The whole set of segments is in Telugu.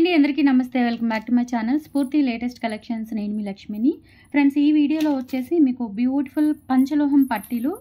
అండి, అందరికీ నమస్తే. Welcome back to my channel స్ఫూర్తి లేటెస్ట్ కలెక్షన్స్. నేను మీ లక్ష్మిని. ఫ్రెండ్స్, ఈ వీడియోలో వచ్చేసి మీకు బ్యూటిఫుల్ పంచలోహం పట్టీలు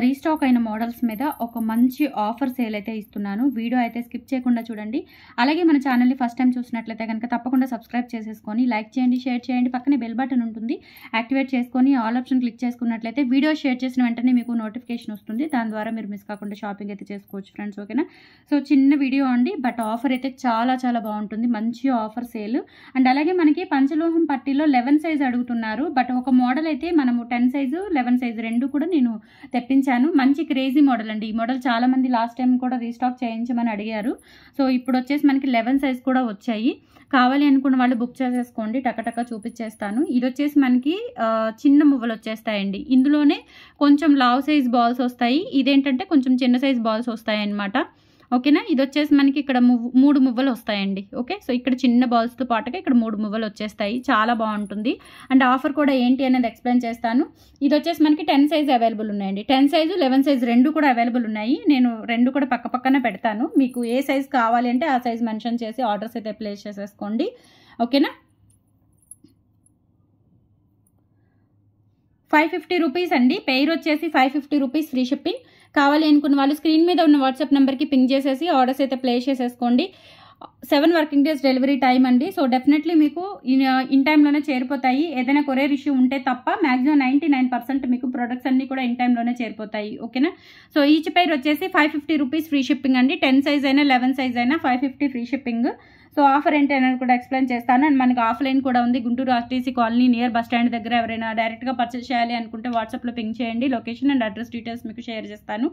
రీస్టాక్ అయిన మోడల్స్ మీద ఒక మంచి ఆఫర్ సేల్ అయితే ఇస్తున్నాను. వీడియో అయితే స్కిప్ చేయకుండా చూడండి. అలాగే మన ఛానల్ని ఫస్ట్ టైం చూసినట్లయితే కనుక తప్పకుండా సబ్స్క్రైబ్ చేసేసుకొని లైక్ చేయండి, షేర్ చేయండి. పక్కనే బెల్ బటన్ ఉంటుంది, యాక్టివేట్ చేసుకొని ఆల్ ఆప్షన్ క్లిక్ చేసుకున్నట్లయితే వీడియో షేర్ చేసిన వెంటనే మీకు నోటిఫికేషన్ వస్తుంది. దాని ద్వారా మీరు మిస్ కాకుండా షాపింగ్ అయితే చేసుకోవచ్చు ఫ్రెండ్స్. ఓకేనా? సో చిన్న వీడియో అండి, బట్ ఆఫర్ అయితే చాలా చాలా బాగుంటుంది. మంచి ఆఫర్ సేల్. అండ్ అలాగే మనకి పంచలోహం పట్టీలో 11 సైజ్ అడుగుతున్నారు, బట్ ఒక మోడల్ అయితే మనము 10 సైజు 11 సైజు రెండు కూడా నేను తెప్పించాను. మంచి క్రేజీ మోడల్ అండి. ఈ మోడల్ చాలా మంది లాస్ట్ టైం కూడా రీస్టాక్ చేయించమని అడిగారు. సో ఇప్పుడు వచ్చేసి మనకి 11 సైజ్ కూడా వచ్చాయి. కావాలి అనుకున్న వాళ్ళు బుక్ చేసేసుకోండి, టకటక చూపించేస్తాను. ఇది వచ్చేసి మనకి చిన్న మువ్వలు వచ్చేస్తాయండి. ఇందులోనే కొంచెం లావ్ సైజ్ బాల్స్ వస్తాయి, ఇదేంటంటే కొంచెం చిన్న సైజ్ బాల్స్ వస్తాయి అన్నమాట. ఓకేనా? ఇది వచ్చేసి మనకి ఇక్కడ 3 మువ్వలు వస్తాయండి. ఓకే, సో ఇక్కడ చిన్న బాల్స్తో పాటుగా ఇక్కడ 3 మువ్వలు వచ్చేస్తాయి. చాలా బాగుంటుంది. అండ్ ఆఫర్ కూడా ఏంటి అనేది ఎక్స్ప్లెయిన్ చేస్తాను. ఇది వచ్చేసి మనకి 10 సైజ్ అవైలబుల్ ఉన్నాయండి. 10 సైజు 11 సైజ్ రెండు కూడా అవైలబుల్ ఉన్నాయి. నేను రెండు కూడా పక్క పక్కనే పెడతాను. మీకు ఏ సైజ్ కావాలి అంటే ఆ సైజ్ మెన్షన్ చేసి ఆర్డర్స్ అయితే ప్లేస్ చేసేసుకోండి. ఓకేనా? 550 రూపీస్ అండి. పెయిర్ వచ్చేసి 550 రూపీస్, ఫ్రీ షిప్పింగ్. కావాలి అనుకున్న వాళ్ళు స్క్రీన్ మీద ఉన్న వాట్సాప్ నెంబర్కి పింగ్ చేసేసి ఆర్డర్స్ అయితే ప్లేస్ చేసేసుకోండి. 7 వర్కింగ్ డేస్ డెలివరీ టైం అండి. సో డెఫినెట్లీ మీకు ఇన్ టైంలోనే చేరిపోతాయి. ఏదైనా కొరియర్ ఇష్యూ ఉంటే తప్ప మ్యాక్సిమం 99% మీకు ప్రొడక్ట్స్ అన్నీ కూడా ఇన్ టైంలోనే చేరిపోతాయి. ఓకేనా? సో ఈచ్ పెయిర్ వచ్చేసి 550 రూపీస్, ఫ్రీ షిప్పింగ్ అండి. 10 సైజ్ అయినా 11 సైజ్ అయినా 550 ఫ్రీ షిప్పింగ్. సో ఆఫర్ ఏంటి అనేది కూడా ఎక్స్ప్లెయిన్ చేస్తాను. అండ్ మనకి ఆఫ్లైన్ కూడా ఉంది. Guntur RTC colony near bus stand దగ్గర ఎవరైనా డైరెక్ట్గా పర్చేస్ చేయాలి అనుకుంటే వాట్సాప్లో పింగ్ చేయండి. లొకేషన్ అండ్ అడ్రస్ డీటెయిల్స్ మీకు షేర్ చేస్తాను.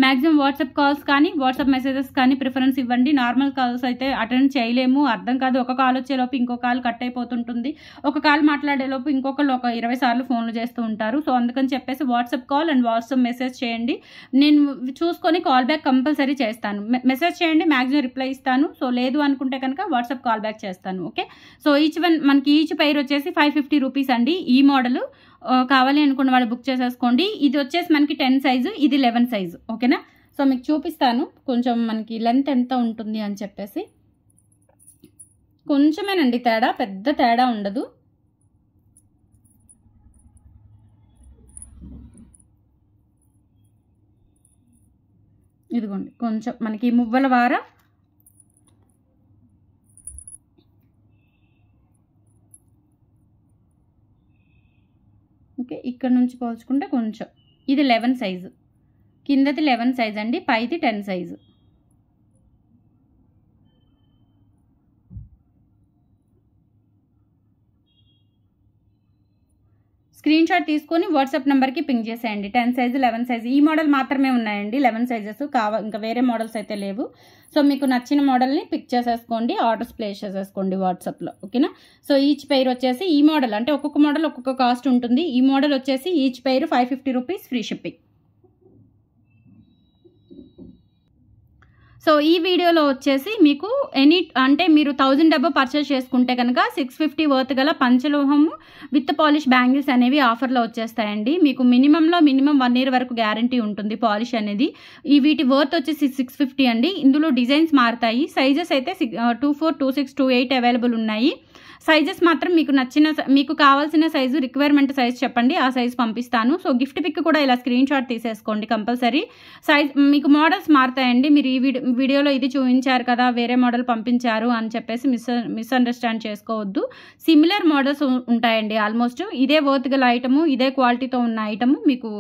మ్యాక్సిమం వాట్సాప్ కాల్స్ కానీ వాట్సాప్ మెసేజెస్ కానీ ప్రిఫరెన్స్ ఇవ్వండి. నార్మల్ కాల్స్ అయితే అటెండ్ చేయలేము, అర్థం కాదు. ఒక కాల్ వచ్చేలోపు ఇంకో కాల్ కట్ అయిపోతుంటుంది. ఒక కాల్ మాట్లాడేలోపు ఇంకొకళ్ళు ఒక 20 సార్లు ఫోన్లు చేస్తూ ఉంటారు. సో అందుకని చెప్పేసి WhatsApp call and WhatsApp message చేయండి. నేను చూసుకొని కాల్ బ్యాక్ కంపల్సరీ చేస్తాను. మెసేజ్ చేయండి, మ్యాక్సిమం రిప్లై ఇస్తాను. సో లేదు అనుకుంటే కనుక వాట్సాప్ కాల్ బ్యాక్ చేస్తాను. ఓకే, సో మనకి ఈచ్ పెయిర్ వచ్చేసి 550 రూపీస్ అండి. ఈ మోడల్ కావాలి అనుకున్న వాళ్ళు బుక్ చేసేసుకోండి. ఇది వచ్చేసి మనకి 10 సైజు, ఇది 11 సైజు. ఓకేనా? సో మీకు చూపిస్తాను కొంచెం మనకి లెంత్ ఎంత ఉంటుంది అని చెప్పేసి. కొంచెమేనండి తేడా, పెద్ద తేడా ఉండదు. ఇదిగోండి, కొంచెం మనకి మువ్వల వార ఓకే, ఇక్కడ నుంచి పోల్చుకుంటే కొంచెం ఇది 11 సైజు, కిందది 11 సైజ్ అండి, పైది 10 సైజు. స్క్రీన్ షాట్ తీసుకొని వాట్సాప్ నెంబర్కి పింగ్ చేసేయండి. 10 సైజు 11 సైజు ఈ మోడల్ మాత్రమే ఉన్నాయండి. 11 సైజెస్ ఇంకా వేరే మోడల్స్ అయితే లేవు. సో మీకు నచ్చిన మోడల్ని పిక్ చేసేసుకోండి, ఆర్డర్స్ ప్లేస్ చేసేసుకోండి వాట్సాప్లో. ఓకేనా? సో ఈచ్ పెయిర్ వచ్చేసి ఈ మోడల్ అంటే ఒక్కొక్క మోడల్ ఒక్కొక్క కాస్ట్ ఉంటుంది. ఈ మోడల్ వచ్చేసి each pair 550 rupees, free shipping. So ఈ వీడియోలో వచ్చేసి మీకు అంటే మీరు 1000 డబ్బా పర్చేస్ చేసుకుంటే కనుక 650 వర్త్ గల పంచలోహం విత్ పాలిష్ బ్యాంగిల్స్ అనేవి ఆఫర్లో వచ్చేస్తాయండి. మీకు మినిమం 1 ఇయర్ వరకు గ్యారంటీ ఉంటుంది పాలిష్ అనేది. వీటి వర్త్ వచ్చేసి 650 అండి. ఇందులో డిజైన్స్ మారుతాయి. సైజెస్ అయితే 24, 26, 28 అవైలబుల్ ఉన్నాయి. సైజెస్ మాత్రం మీకు కావాల్సిన సైజు, రిక్వైర్మెంట్ సైజ్ చెప్పండి, ఆ సైజ్ పంపిస్తాను. సో గిఫ్ట్ పిక్ కూడా ఇలా స్క్రీన్ షాట్ తీసేసుకోండి కంపల్సరీ. సైజ్ మీకు మోడల్స్ మారుతాయండి. మీరు ఈ వీడియోలో ఇది చూపించారు కదా, వేరే మోడల్ పంపించారు అని చెప్పేసి మిస్అండర్స్టాండ్ చేసుకోవద్దు. సిమిలర్ మోడల్స్ ఉంటాయండి. ఆల్మోస్ట్ ఇదే వర్త్ గల ఐటము, ఇదే క్వాలిటీతో ఉన్న ఐటము. మీకు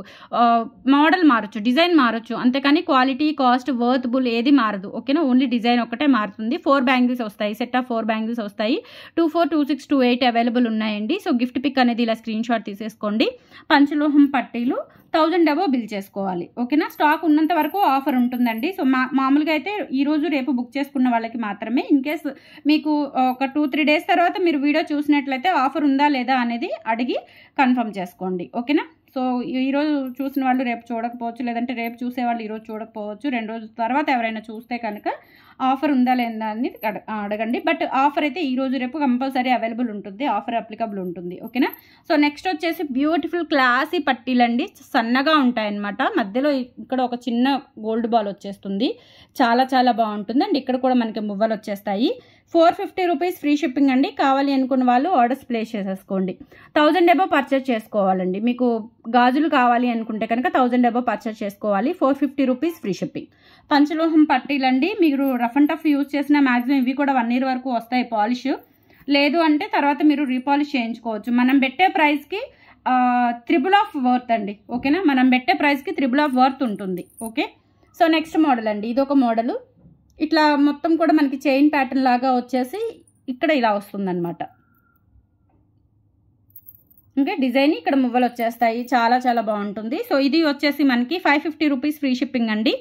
మోడల్ మారచ్చు, డిజైన్ మారచ్చు, అంతేకాని క్వాలిటీ, కాస్ట్, వర్త్బుల్ ఏది మారదు. ఓకేనా? ఓన్లీ డిజైన్ ఒకటే మారుతుంది. 4 బ్యాంగిల్స్ వస్తాయి, సెట్ ఆఫ్ 4 బ్యాంగిల్స్ వస్తాయి. 24, 26, 28 అవైలబుల్ ఉన్నాయండి. సో గిఫ్ట్ పిక్ అనేది ఇలా స్క్రీన్ షాట్ తీసేసుకోండి. పంచలోహం పట్టీలు 1000 డబ్బో బిల్ చేసుకోవాలి. ఓకేనా? స్టాక్ ఉన్నంత వరకు ఆఫర్ ఉంటుందండి. సో మామూలుగా అయితే ఈరోజు రేపు బుక్ చేసుకున్న వాళ్ళకి మాత్రమే. ఇన్ కేస్ మీకు ఒక 2-3 డేస్ తర్వాత మీరు వీడియో చూసినట్లయితే ఆఫర్ ఉందా లేదా అనేది అడిగి కన్ఫర్మ్ చేసుకోండి. ఓకేనా? సో ఈరోజు చూసిన వాళ్ళు రేపు చూడకపోవచ్చు, లేదంటే రేపు చూసే వాళ్ళు ఈరోజు చూడకపోవచ్చు. 2 రోజుల తర్వాత ఎవరైనా చూస్తే కనుక ఆఫర్ ఉందా లేదా అని అడగండి. బట్ ఆఫర్ అయితే ఈరోజు రేపు కంపల్సరీ అవైలబుల్ ఉంటుంది, ఆఫర్ అప్లికబుల్ ఉంటుంది. ఓకేనా? సో నెక్స్ట్ వచ్చేసి బ్యూటిఫుల్ క్లాసీ పట్టీలండి. సన్నగా ఉంటాయన్నమాట. మధ్యలో ఇక్కడ ఒక చిన్న గోల్డ్ బాల్ వచ్చేస్తుంది, చాలా చాలా బాగుంటుంది. అండ్ ఇక్కడ కూడా మనకి మువ్వలు వచ్చేస్తాయి. 450 రూపీస్ ఫ్రీ షిప్పింగ్ అండి. కావాలి అనుకున్న వాళ్ళు ఆర్డర్స్ ప్లేస్ చేసేసుకోండి. 1000 అబోవ్ పర్చేస్ చేసుకోవాలండి. మీకు గాజులు కావాలి అనుకుంటే కనుక 1000 అబోవ్ పర్చేస్ చేసుకోవాలి. 450 రూపీస్ ఫ్రీ షిప్పింగ్. పంచలోహం పట్టీలండి. మీరు రఫ్ అండ్ టఫ్ యూజ్ చేసిన మ్యాక్సిమం ఇవి కూడా 1 year వరకు వస్తాయి పాలిష్. లేదు అంటే తర్వాత మీరు రీపాలిష్ చేయించుకోవచ్చు. మనం పెట్టే ప్రైస్కి త్రిబుల్ ఆఫ్ వర్త్ అండి. ఓకేనా, మనం పెట్టే ప్రైస్కి త్రిబుల్ ఆఫ్ వర్త్ ఉంటుంది. ఓకే, సో నెక్స్ట్ మోడల్ అండి. ఇదొక మోడలు. ఇట్లా మొత్తం కూడా మనకి చైన్ ప్యాటర్న్ లాగా వచ్చేసి ఇక్కడ ఇలా వస్తుందన్నమాట. ఓకే, డిజైన్ ఇక్కడ మువ్వలు వచ్చేస్తాయి. చాలా చాలా బాగుంటుంది. సో ఇది వచ్చేసి మనకి 550 రూపీస్ ఫ్రీ షిప్పింగ్ అండి.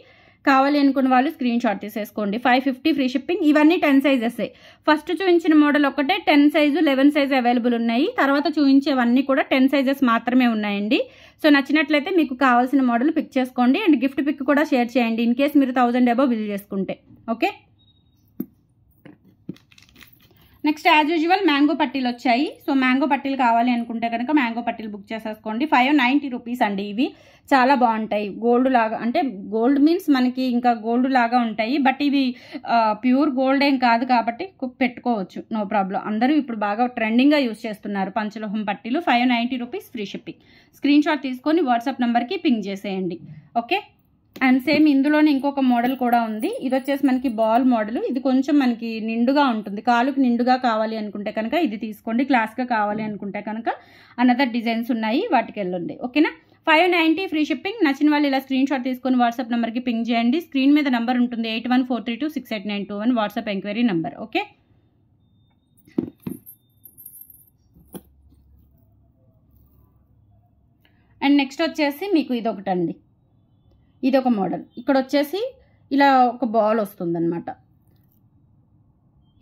కావాలి అనుకున్న వాళ్ళు స్క్రీన్ షాట్ తీసేసుకోండి. 550 ఫ్రీ షిప్పింగ్. ఇవన్నీ 10 సైజెస్. ఫస్ట్ చూపించిన మోడల్ ఒకటే 10 సైజు 11 సైజు అవైలబుల్ ఉన్నాయి. తర్వాత చూపించేవన్నీ కూడా 10 సైజెస్ మాత్రమే ఉన్నాయండి. సో నచ్చినట్లయితే మీకు కావాల్సిన మోడల్ పిక్ చేసుకోండి అండ్ గిఫ్ట్ పిక్ కూడా షేర్ చేయండి ఇన్ కేస్ మీరు 1000 అబోవ్ బిల్ చేసుకుంటే. Okay, next as usual mango పట్టీలు వచ్చాయి. సో మ్యాంగో పట్టీలు కావాలి అనుకుంటే కనుక మ్యాంగో పట్టీలు బుక్ చేసేసుకోండి. 590 రూపీస్ అండి. ఇవి చాలా బాగుంటాయి. గోల్డ్ లాగా, అంటే గోల్డ్ మీన్స్ మనకి ఇంకా గోల్డ్ లాగా ఉంటాయి. బట్ ఇవి ప్యూర్ గోల్డ్ ఏం కాదు కాబట్టి పెట్టుకోవచ్చు, నో ప్రాబ్లం. అందరూ ఇప్పుడు బాగా ట్రెండింగ్గా యూజ్ చేస్తున్నారు పంచలోహం పట్టీలు. 590 rupees free shipping. Screen shot తీసుకొని వాట్సాప్ నెంబర్కి పింగ్ చేసేయండి. ఓకే, అండ్ సేమ్ ఇందులోనే ఇంకొక మోడల్ కూడా ఉంది. ఇది వచ్చేసి మనకి బాల్ మోడల్. ఇది కొంచెం మనకి నిండుగా ఉంటుంది. కాలుకి నిండుగా కావాలి అనుకుంటే కనుక ఇది తీసుకోండి. క్లాస్గా కావాలి అనుకుంటే కనుక అనదర్ డిజైన్స్ ఉన్నాయి, వాటికి వెళ్ళండి. ఓకేనా, 590 ఫ్రీ షిప్పింగ్. నచ్చిన వాళ్ళు ఇలా స్క్రీన్ షాట్ తీసుకొని వాట్సాప్ నెంబర్కి పింగ్ చేయండి. స్క్రీన్ మీద నెంబర్ ఉంటుంది 8143268921 WhatsApp enquiry number. Okay, and next వచ్చేసి మీకు ఇదొకటండి. ఇదొక మోడల్. ఇక్కడ వచ్చేసి ఇలా ఒక బాల్ వస్తుందన్నమాట.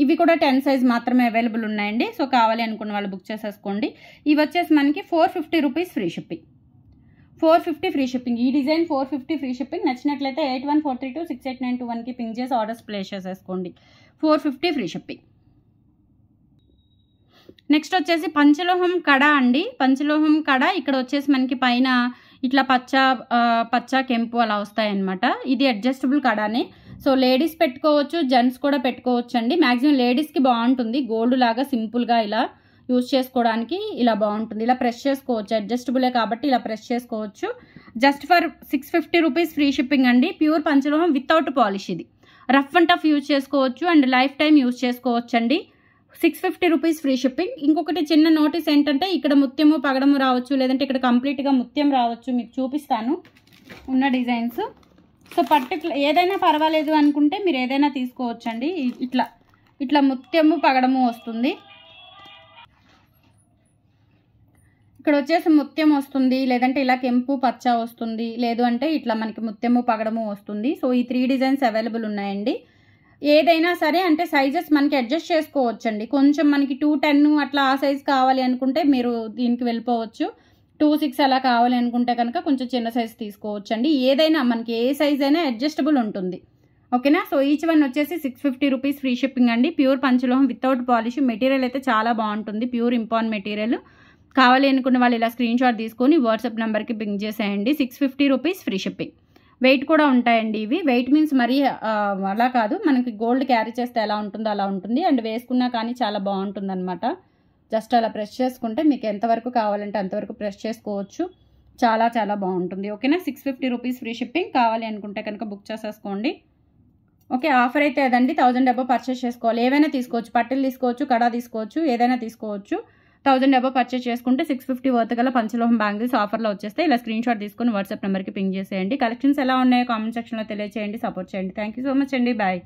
ఇవి కూడా 10 సైజ్ మాత్రమే అవైలబుల్ ఉన్నాయండి. సో కావాలి అనుకున్న వాళ్ళు బుక్ చేసేసుకోండి. ఇవి వచ్చేసి మనకి 450 rupees free shipping. 450 free shipping. ఈ డిజైన్ 450 ఫ్రీ షిప్పింగ్. నచ్చినట్లయితే 8143268921కి పింగ్ చేసి ఆర్డర్స్ ప్లేస్ చేసేసుకోండి. 450 ఫ్రీ షిప్పింగ్. నెక్స్ట్ వచ్చేసి పంచలోహం కడ అండి. పంచలోహం కడ ఇక్కడ వచ్చేసి మనకి పైన ఇట్లా పచ్చ కెంపు అలా వస్తాయన్నమాట. ఇది అడ్జస్టబుల్ కడానే. సో లేడీస్ పెట్టుకోవచ్చు, జెంట్స్ కూడా పెట్టుకోవచ్చు అండి. మ్యాక్సిమం లేడీస్కి బాగుంటుంది. గోల్డ్ లాగా సింపుల్గా ఇలా యూజ్ చేసుకోవడానికి ఇలా బాగుంటుంది. ఇలా ప్రెస్ చేసుకోవచ్చు, అడ్జస్టబులే కాబట్టి ఇలా ప్రెస్ చేసుకోవచ్చు. Just for 650 rupees free shipping అండి. ప్యూర్ పంచలోహం వితౌట్ పాలిష్. ఇది రఫ్ అండ్ టఫ్ యూజ్ చేసుకోవచ్చు అండ్ లైఫ్ టైం యూజ్ చేసుకోవచ్చు అండి. 650 రూపీస్ ఫ్రీ షిప్పింగ్. ఇంకొకటి చిన్న నోటీస్ ఏంటంటే ఇక్కడ ముత్యము పగడము రావచ్చు, లేదంటే ఇక్కడ కంప్లీట్గా ముత్యం రావచ్చు. మీకు చూపిస్తాను ఉన్న డిజైన్స్. సో పర్టికులర్ ఏదైనా పర్వాలేదు అనుకుంటే మీరు ఏదైనా తీసుకోవచ్చండి. ఇట్లా ముత్యము పగడము వస్తుంది. ఇక్కడ వచ్చేసి ముత్యం వస్తుంది, లేదంటే ఇలా కెంపు పచ్చ వస్తుంది, లేదు అంటే ఇట్లా మనకి ముత్యము పగడము వస్తుంది. సో ఈ 3 డిజైన్స్ అవైలబుల్ ఉన్నాయండి. ఏదైనా సరే అంటే సైజెస్ మనకి అడ్జస్ట్ చేసుకోవచ్చండి. కొంచెం మనకి 210 అట్లా ఆ సైజ్ కావాలి అనుకుంటే మీరు దీనికి వెళ్ళిపోవచ్చు. 26 అలా కావాలి అనుకుంటే కనుక కొంచెం చిన్న సైజ్ తీసుకోవచ్చు అండి. ఏదైనా మనకి ఏ సైజ్ అయినా అడ్జస్టబుల్ ఉంటుంది. ఓకేనా, సో ఈచ్ వన్ వచ్చేసి 650 రూపీస్ ఫ్రీ షిప్పింగ్ అండి. ప్యూర్ పంచలోహం వితౌట్ పాలిష్. మెటీరియల్ అయితే చాలా బాగుంటుంది. Pure import material. కావాలి అనుకున్న వాళ్ళు ఇలా స్క్రీన్ షాట్ తీసుకొని వాట్సాప్ నెంబర్కి పింగ్ చేసేయండి. 650 రూపీస్ ఫ్రీ షిప్పింగ్. వెయిట్ కూడా ఉంటాయండి ఇవి. వెయిట్ మీన్స్ మరీ అలా కాదు, మనకి గోల్డ్ క్యారీ చేస్తే ఎలా ఉంటుందో అలా ఉంటుంది. అండ్ వేసుకున్నా కానీ చాలా బాగుంటుంది అనమాట. జస్ట్ అలా ప్రెస్ చేసుకుంటే మీకు ఎంతవరకు కావాలంటే అంతవరకు ప్రెస్ చేసుకోవచ్చు. చాలా చాలా బాగుంటుంది. ఓకేనా, 650 రూపీస్ ఫ్రీ షిప్పింగ్. కావాలి అనుకుంటే కనుక బుక్ చేసేసుకోండి. ఓకే, ఆఫర్ అయితే అదండి. 1000 అబోవ్ పర్చేస్ చేసుకోవాలి. ఏవైనా తీసుకోవచ్చు, పట్టీలు తీసుకోవచ్చు, కడా తీసుకోవచ్చు, ఏదైనా తీసుకోవచ్చు. 1000 అబోవ్ పర్చేస్ చేసుకుంటే 650 వర్త్ గల పంచలోహం బ్యాంగిల్స్ ఆఫర్లో వచ్చేస్తే ఇలా స్క్రీన్ షాట్ తీసుకుని వాట్సాప్ నెంబర్కి పింగ్ చేసేయండి. కలెక్షన్స్ ఎలా ఉన్నాయో కామెంట్ సెక్షన్లో తెలియచేయండి. సపోర్ట్ చేయండి. థ్యాంక్ యూ సో మచ్ అండి. బాయ్.